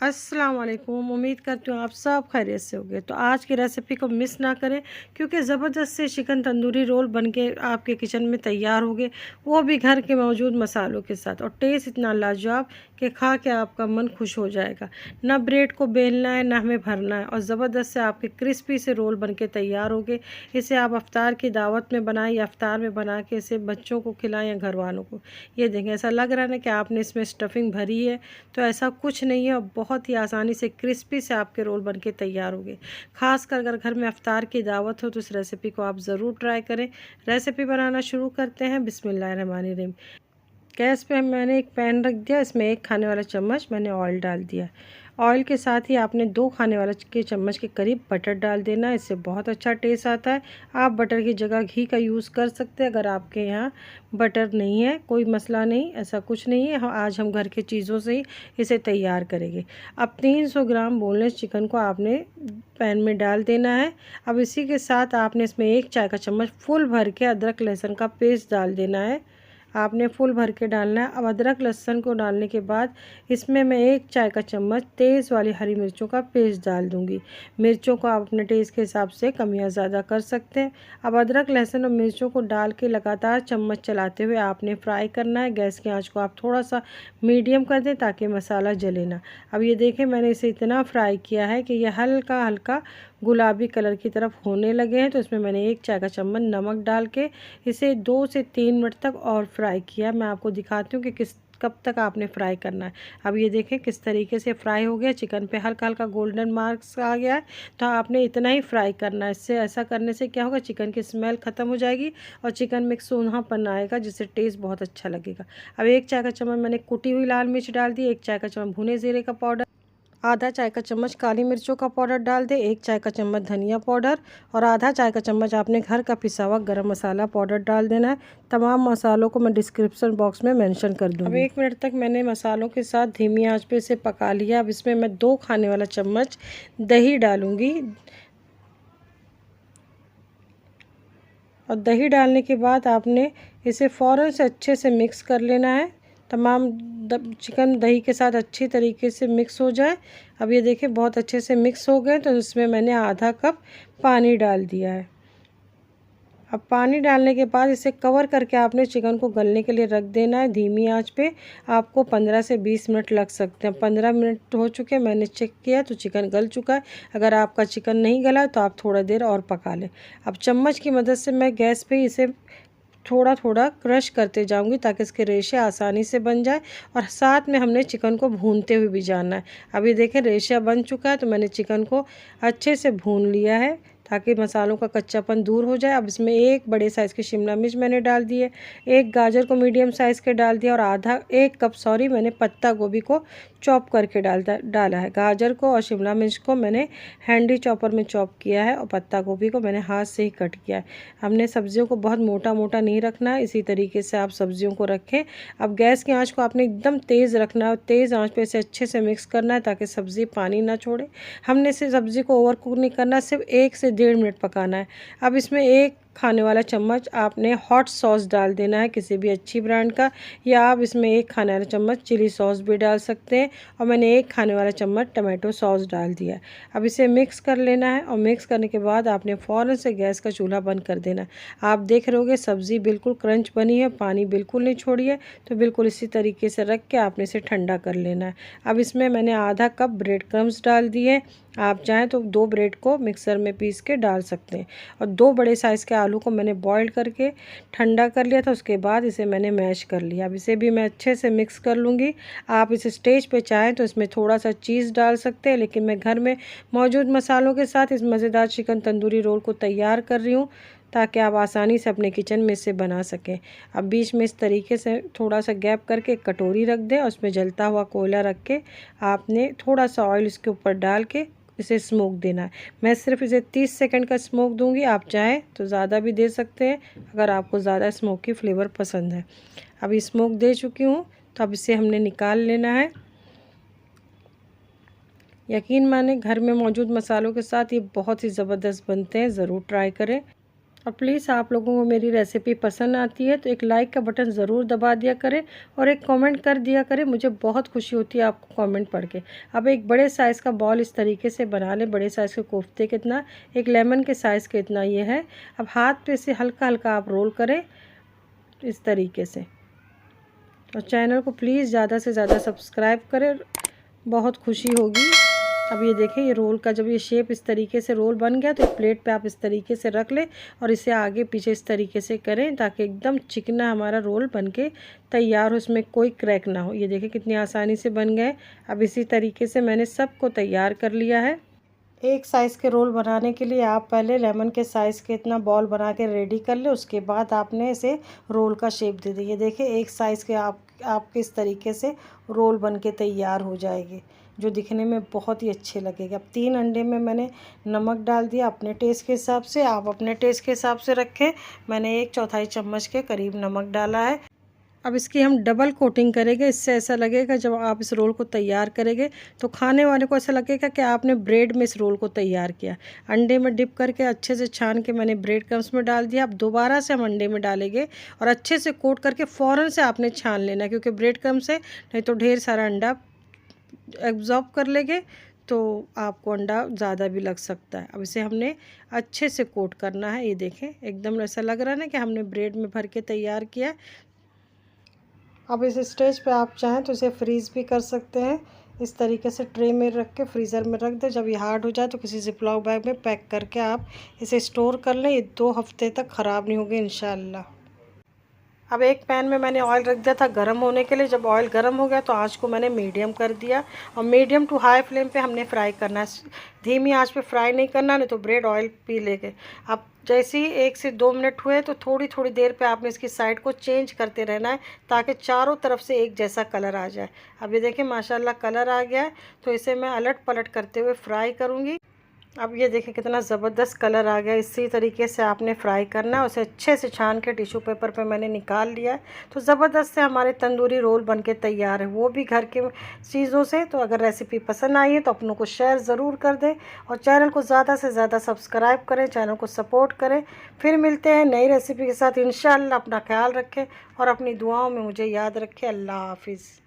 अस्सलाम वालेकुम। उम्मीद करती हूँ आप सब खैरियत से होंगे। तो आज की रेसिपी को मिस ना करें, क्योंकि ज़बरदस्त से चिकन तंदूरी रोल बनके आपके किचन में तैयार होंगे, वो भी घर के मौजूद मसालों के साथ, और टेस्ट इतना लाजवाब कि खा के आपका मन खुश हो जाएगा। ना ब्रेड को बेलना है, ना हमें भरना है, और ज़बरदस्त से आपके क्रिस्पी से रोल बनके तैयार होंगे। इसे आप अफ्तार की दावत में बनाएं या अफ्तार में बना के इसे बच्चों को खिलाएं या घर वालों को। ये देखें, ऐसा लग रहा है ना कि आपने इसमें स्टफिंग भरी है, तो ऐसा कुछ नहीं है, और बहुत ही आसानी से क्रिस्पी से आपके रोल बनके तैयार होंगे। खासकर अगर घर में अफ्तार की दावत हो तो इस रेसिपी को आप ज़रूर ट्राई करें। रेसिपी बनाना शुरू करते हैं। बिस्मिल्लाहिर्रहमानिर्रहीम। गैस पे मैंने एक पैन रख दिया, इसमें 1 खाने वाला चम्मच मैंने ऑयल डाल दिया। ऑयल के साथ ही आपने 2 खाने वाला के चम्मच के करीब बटर डाल देना, इससे बहुत अच्छा टेस्ट आता है। आप बटर की जगह घी का यूज़ कर सकते हैं। अगर आपके यहाँ बटर नहीं है कोई मसला नहीं, ऐसा कुछ नहीं है। आज हम घर के चीज़ों से ही इसे तैयार करेंगे। अब 300 ग्राम बोनलेस चिकन को आपने पैन में डाल देना है। अब इसी के साथ आपने इसमें 1 चाय का चम्मच फुल भर के अदरक लहसुन का पेस्ट डाल देना है। आपने फुल भर के डालना है। अब अदरक लहसुन को डालने के बाद इसमें मैं 1 चाय का चम्मच तेज़ वाली हरी मिर्चों का पेस्ट डाल दूंगी। मिर्चों को आप अपने टेस्ट के हिसाब से कम या ज़्यादा कर सकते हैं। अब अदरक लहसुन और मिर्चों को डाल के लगातार चम्मच चलाते हुए आपने फ्राई करना है। गैस की आंच को आप थोड़ा सा मीडियम कर दें ताकि मसाला जले ना। अब ये देखें, मैंने इसे इतना फ्राई किया है कि यह हल्का हल्का गुलाबी कलर की तरफ होने लगे हैं। तो इसमें मैंने 1 चाय का चम्मच नमक डाल के इसे 2 से 3 मिनट तक और फ्राई किया। मैं आपको दिखाती हूँ कि कब तक आपने फ्राई करना है। अब ये देखें किस तरीके से फ्राई हो गया, चिकन पे हल्का हल्का गोल्डन मार्क्स आ गया है। तो आपने इतना ही फ्राई करना है। इससे ऐसा करने से क्या होगा, चिकन की स्मेल ख़त्म हो जाएगी और चिकन में एक सोनापन आएगा, जिससे टेस्ट बहुत अच्छा लगेगा। अब 1 चाय का चम्मच मैंने कुटी हुई लाल मिर्च डाल दी, 1 चाय का चम्मच भुने ज़ीरे का पाउडर, आधा चाय का चम्मच काली मिर्चों का पाउडर डाल दे, 1 चाय का चम्मच धनिया पाउडर, और आधा चाय का चम्मच आपने घर का पिसा हुआ गरम मसाला पाउडर डाल देना है। तमाम मसालों को मैं डिस्क्रिप्शन बॉक्स में मेंशन कर दूंगी। अब 1 मिनट तक मैंने मसालों के साथ धीमी आंच पे इसे पका लिया। अब इसमें मैं 2 खाने वाला चम्मच दही डालूंगी, और दही डालने के बाद आपने इसे फ़ौरन से अच्छे से मिक्स कर लेना है। तमाम चिकन दही के साथ अच्छी तरीके से मिक्स हो जाए। अब ये देखें बहुत अच्छे से मिक्स हो गए, तो इसमें मैंने आधा कप पानी डाल दिया है। अब पानी डालने के बाद इसे कवर करके आपने चिकन को गलने के लिए रख देना है धीमी आंच पे। आपको 15 से 20 मिनट लग सकते हैं। 15 मिनट हो चुके, मैंने चेक किया तो चिकन गल चुका है। अगर आपका चिकन नहीं गला तो आप थोड़ा देर और पका लें। अब चम्मच की मदद से मैं गैस पे इसे थोड़ा थोड़ा क्रश करते जाऊंगी ताकि इसके रेशे आसानी से बन जाए, और साथ में हमने चिकन को भूनते हुए भी जाना है। अभी देखें रेशा बन चुका है, तो मैंने चिकन को अच्छे से भून लिया है ताकि मसालों का कच्चापन दूर हो जाए। अब इसमें 1 बड़े साइज़ की शिमला मिर्च मैंने डाल दी है, 1 गाजर को मीडियम साइज़ के डाल दिया, और 1 कप मैंने पत्ता गोभी को चॉप करके डाला है। गाजर को और शिमला मिर्च को मैंने हैंडी चॉपर में चॉप किया है, और पत्ता गोभी को मैंने हाथ से ही कट किया है। हमने सब्जियों को बहुत मोटा मोटा नहीं रखना है, इसी तरीके से आप सब्जियों को रखें। अब गैस की आंच को आपने एकदम तेज़ रखना है, तेज़ आंच पे इसे अच्छे से मिक्स करना है ताकि सब्ज़ी पानी ना छोड़े। हमने इसे सब्ज़ी को ओवर कुक नहीं करना, सिर्फ 1 से 1.5 मिनट पकाना है। अब इसमें 1 खाने वाला चम्मच आपने हॉट सॉस डाल देना है, किसी भी अच्छी ब्रांड का, या आप इसमें 1 खाने वाला चम्मच चिली सॉस भी डाल सकते हैं, और मैंने 1 खाने वाला चम्मच टमाटो सॉस डाल दिया है। अब इसे मिक्स कर लेना है, और मिक्स करने के बाद आपने फ़ौरन से गैस का चूल्हा बंद कर देना है। आप देख रहे होगे सब्ज़ी बिल्कुल क्रंच बनी है, पानी बिल्कुल नहीं छोड़ी है। तो बिल्कुल इसी तरीके से रख के आपने इसे ठंडा कर लेना है। अब इसमें मैंने आधा कप ब्रेड क्रम्स डाल दिए। आप चाहें तो 2 ब्रेड को मिक्सर में पीस के डाल सकते हैं, और 2 बड़े साइज़ के आलू को मैंने बॉईल करके ठंडा कर लिया था, उसके बाद इसे मैंने मैश कर लिया। अब इसे भी मैं अच्छे से मिक्स कर लूँगी। आप इस स्टेज पे चाहें तो इसमें थोड़ा सा चीज़ डाल सकते हैं, लेकिन मैं घर में मौजूद मसालों के साथ इस मज़ेदार चिकन तंदूरी रोल को तैयार कर रही हूँ ताकि आप आसानी से अपने किचन में इसे बना सकें। अब बीच में इस तरीके से थोड़ा सा गैप करके एक कटोरी रख दें, और उसमें जलता हुआ कोयला रख के आपने थोड़ा सा ऑयल इसके ऊपर डाल के इसे स्मोक देना है। मैं सिर्फ इसे 30 सेकंड का स्मोक दूंगी, आप चाहें तो ज़्यादा भी दे सकते हैं अगर आपको ज़्यादा स्मोकी फ्लेवर पसंद है। अभी स्मोक दे चुकी हूँ, तो अब इसे हमने निकाल लेना है। यकीन माने घर में मौजूद मसालों के साथ ये बहुत ही ज़बरदस्त बनते हैं, ज़रूर ट्राई करें। और प्लीज़ आप लोगों को मेरी रेसिपी पसंद आती है तो एक लाइक का बटन ज़रूर दबा दिया करें और एक कमेंट कर दिया करें, मुझे बहुत खुशी होती है आपको कमेंट पढ़ के। अब एक बड़े साइज़ का बॉल इस तरीके से बना लें, बड़े साइज़ के कोफ्ते के इतना, एक लेमन के साइज़ के इतना ये है। अब हाथ पे से हल्का हल्का आप रोल करें इस तरीके से, और चैनल को प्लीज़ ज़्यादा से ज़्यादा सब्सक्राइब करें, बहुत खुशी होगी। अब ये देखें, ये रोल का जब ये शेप इस तरीके से रोल बन गया तो एक प्लेट पे आप इस तरीके से रख लें और इसे आगे पीछे इस तरीके से करें ताकि एकदम चिकना हमारा रोल बनके तैयार हो, इसमें कोई क्रैक ना हो। ये देखें कितनी आसानी से बन गए। अब इसी तरीके से मैंने सबको तैयार कर लिया है। एक साइज़ के रोल बनाने के लिए आप पहले लेमन के साइज़ के इतना बॉल बना के रेडी कर ले, उसके बाद आपने इसे रोल का शेप दे दिए। देखिए एक साइज़ के आपके इस तरीके से रोल बन के तैयार हो जाएगी, जो दिखने में बहुत ही अच्छे लगेगा। अब 3 अंडे में मैंने नमक डाल दिया अपने टेस्ट के हिसाब से, आप अपने टेस्ट के हिसाब से रखें। मैंने 1/4 चम्मच के करीब नमक डाला है। अब इसकी हम डबल कोटिंग करेंगे, इससे ऐसा लगेगा जब आप इस रोल को तैयार करेंगे तो खाने वाले को ऐसा लगेगा कि आपने ब्रेड में इस रोल को तैयार किया। अंडे में डिप करके अच्छे से छान के मैंने ब्रेड क्रम्स में डाल दिया। अब दोबारा से हम अंडे में डालेंगे और अच्छे से कोट करके फ़ौरन से आपने छान लेना, क्योंकि ब्रेड क्रम्स से नहीं तो ढेर सारा अंडा एब्जॉर्ब कर लेंगे तो आपको अंडा ज़्यादा भी लग सकता है। अब इसे हमने अच्छे से कोट करना है। ये देखें एकदम ऐसा लग रहा है ना कि हमने ब्रेड में भर के तैयार किया। अब इस स्टेज पे आप चाहें तो इसे फ्रीज़ भी कर सकते हैं। इस तरीके से ट्रे में रख के फ्रीज़र में रख दें। जब ये हार्ड हो जाए तो किसी ज़िपलॉक बैग में पैक करके आप इसे स्टोर कर लें। ये 2 हफ्ते तक ख़राब नहीं होंगे इंशाल्लाह। अब एक पैन में मैंने ऑयल रख दिया था गर्म होने के लिए। जब ऑयल गर्म हो गया तो आँच को मैंने मीडियम कर दिया और मीडियम टू हाई फ्लेम पे हमने फ्राई करना है। धीमी आंच पे फ्राई नहीं करना, नहीं तो ब्रेड ऑयल पी लेंगे। अब जैसे ही 1 से 2 मिनट हुए तो थोड़ी थोड़ी देर पे आपने इसकी साइड को चेंज करते रहना है ताकि चारों तरफ से एक जैसा कलर आ जाए। अब ये देखें माशाल्लाह कलर आ गया है, तो इसे मैं अलट पलट करते हुए फ्राई करूँगी। अब ये देखिए कितना ज़बरदस्त कलर आ गया। इसी तरीके से आपने फ्राई करना है। उसे अच्छे से छान के टिश्यू पेपर पे मैंने निकाल लिया है। तो ज़बरदस्त से हमारे तंदूरी रोल बनके तैयार है, वो भी घर के चीज़ों से। तो अगर रेसिपी पसंद आई है तो अपनों को शेयर ज़रूर कर दें और चैनल को ज़्यादा से ज़्यादा सब्सक्राइब करें, चैनल को सपोर्ट करें। फिर मिलते हैं नई रेसिपी के साथ इंशाअल्लाह। अपना ख्याल रखें और अपनी दुआओं में मुझे याद रखें। अल्लाह हाफिज़।